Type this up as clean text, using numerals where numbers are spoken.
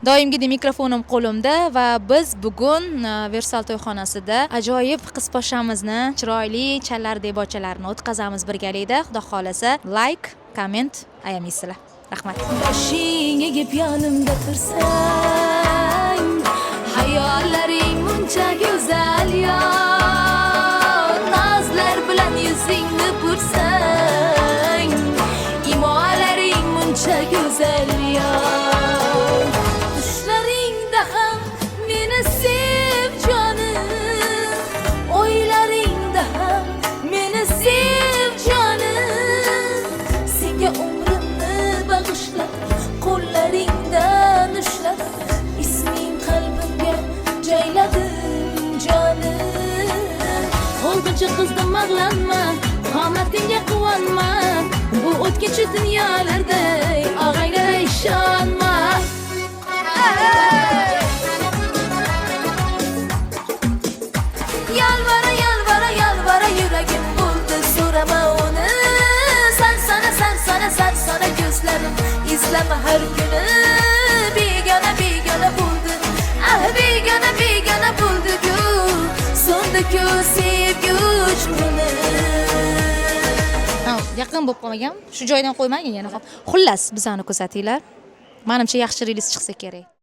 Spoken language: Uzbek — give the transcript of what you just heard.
Doimgidek mikrofonim qo'limda va biz bugun Versal to'yxonasida ajoyib qizposhamizni, chiroyli challar debochalarni o'tkazamiz birgalikda. Xudo xolasa, like, comment ayamaysizlar. Rahmat. Boshing egib yonimda tursang, hayollaring muncha go'zal yo. Nazlar bilan yuzingni pursang, imolaring muncha go'zal yo. Tushlaringda ham meni sev jonim, o'ylaringda ham meni sev jonim. Senga umrimni bag'ishlab, qo'llaringdan ushlab, isming qalbimga joyladim jonim. O'lguncha qizdim mag'lanma, qomatingga quvonma, bu o'tkinchi dunyolarda og'aylar ishonma. Yalvara yalvara yalvara yuragim bo'ldi, so'rama uni. Sana gözlerim izleme her günü. Begona begona buldu, ah begona buldu ku. Sonda ku sevgi uçkuni. Yaqin bo'lib qolmagan. Shu joydan qo'ymagin yana. Xullas, bizani ko'rsatinglar. Menimcha yaxshi reliz chiqsa kerak.